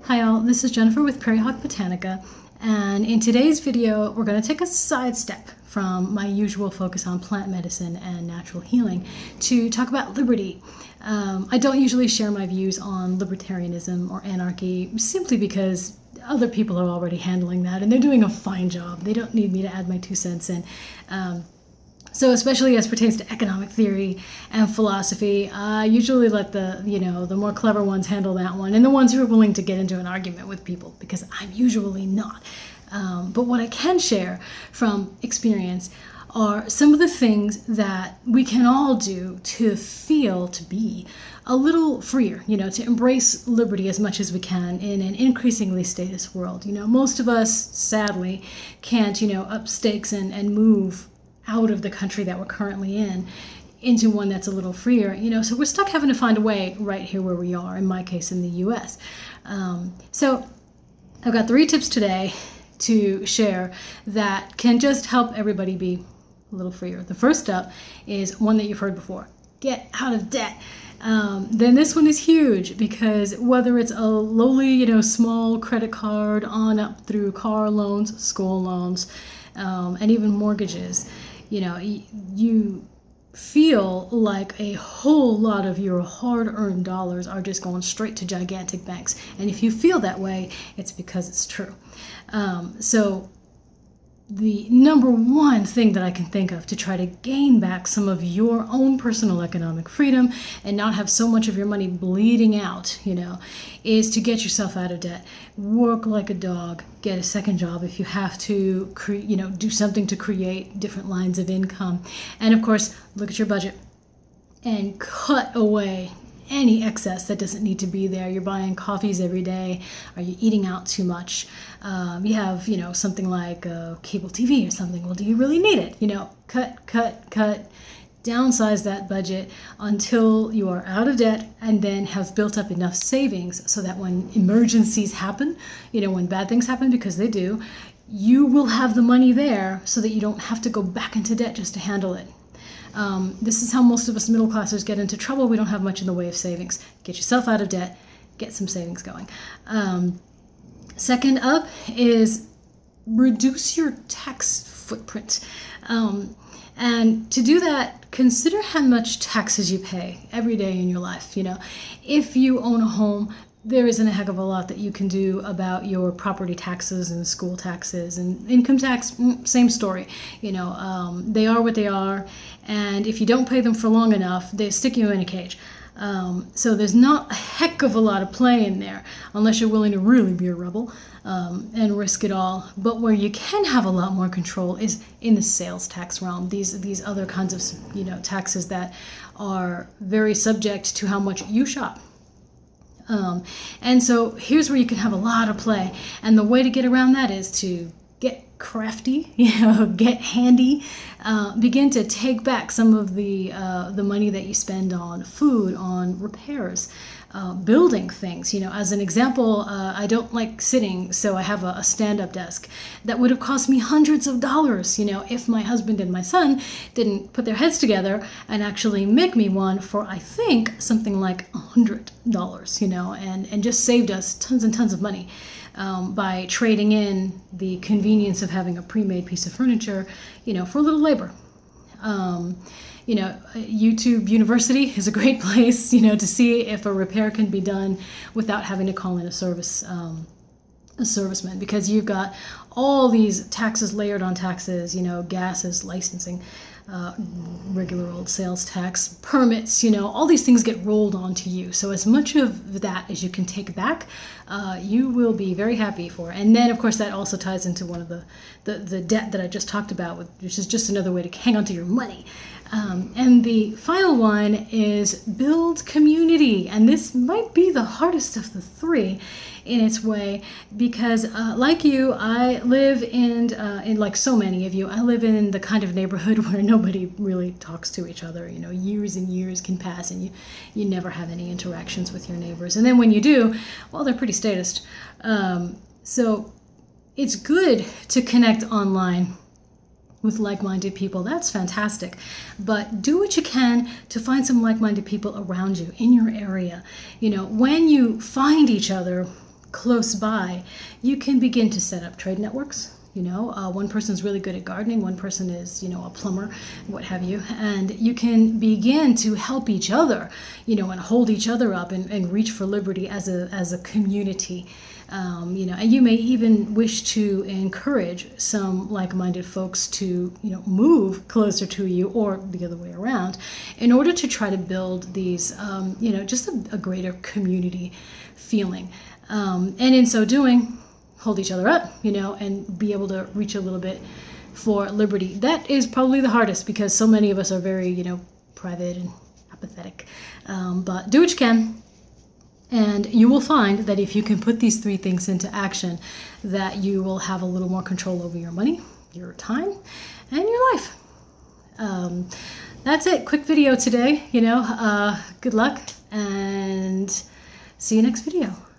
Hi all, this is Jennifer with Prairie Hawk Botanica, and in today's video we're going to take a sidestep from my usual focus on plant medicine and natural healing to talk about liberty. I don't usually share my views on libertarianism or anarchy simply because other people are already handling that and they're doing a fine job. They don't need me to add my 2 cents in. So especially as pertains to economic theory and philosophy, I usually let the more clever ones handle that one, and the ones who are willing to get into an argument with people, because I'm usually not. But what I can share from experience are some of the things that we can all do to feel to be a little freer, to embrace liberty as much as we can in an increasingly statist world. Most of us, sadly, can't, up stakes and move out of the country that we're currently in into one that's a little freer, so we're stuck having to find a way right here where we are, in my case in the US. So I've got 3 tips today to share that can just help everybody be a little freer. The first step is one that you've heard before: get out of debt. Then this one is huge, because whether it's a lowly, small credit card on up through car loans, school loans, and even mortgages, you feel like a whole lot of your hard-earned dollars are just going straight to gigantic banks. And if you feel that way, it's because it's true. So the number one thing that I can think of to try to gain back some of your own personal economic freedom and not have so much of your money bleeding out, is to get yourself out of debt. Work like a dog. Get a second job if you have to, do something to create different lines of income. And of course, look at your budget and cut away any excess that doesn't need to be there. You're buying coffees every day. Are you eating out too much? You have, something like cable TV or something. Well, do you really need it? Cut. Downsize that budget until you are out of debt, and then have built up enough savings so that when emergencies happen, when bad things happen, because they do, you will have the money there so that you don't have to go back into debt just to handle it. This is how most of us middle classers get into trouble. We don't have much in the way of savings. Get yourself out of debt, get some savings going. Second up is reduce your tax footprint. And to do that, consider how much taxes you pay every day in your life. If you own a home, there isn't a heck of a lot that you can do about your property taxes and school taxes and income tax. Same story. They are what they are, and if you don't pay them for long enough, they stick you in a cage. So there's not a heck of a lot of play in there, unless you're willing to really be a rebel and risk it all. But where you can have a lot more control is in the sales tax realm. These other kinds of taxes that are very subject to how much you shop. And so here's where you can have a lot of play. And the way to get around that is to get crafty, get handy, begin to take back some of the money that you spend on food, on repairs, building things. As an example, I don't like sitting, so I have a stand-up desk that would have cost me hundreds of dollars, if my husband and my son didn't put their heads together and actually make me one for, I think, something like $100, and just saved us tons and tons of money. By trading in the convenience of having a pre-made piece of furniture, for a little labor. YouTube University is a great place, to see if a repair can be done without having to call in a serviceman, because you've got all these taxes layered on taxes, gases, licensing, regular old sales tax, permits, all these things get rolled onto you. So as much of that as you can take back, you will be very happy for. And then, of course, that also ties into one of the debt that I just talked about, which is just another way to hang on to your money. And the final one is build community. And this might be the hardest of the 3 in its way, because like you, I live in like so many of you, I live in the kind of neighborhood where nobody really talks to each other. Years and years can pass and you never have any interactions with your neighbors. And then when you do, well, they're pretty statist. So it's good to connect online with like-minded people. That's fantastic. But do what you can to find some like-minded people around you in your area. When you find each other, close by, you can begin to set up trade networks. One person's really good at gardening, one person is, a plumber, what have you, and you can begin to help each other, and hold each other up and reach for liberty as a community. And you may even wish to encourage some like-minded folks to, move closer to you, or the other way around, in order to try to build these, just a greater community feeling. And in so doing, hold each other up, and be able to reach a little bit for liberty. That is probably the hardest, because so many of us are very, private and apathetic. But do what you can. And you will find that if you can put these 3 things into action, that you will have a little more control over your money, your time, and your life. That's it. Quick video today. Good luck, and see you next video.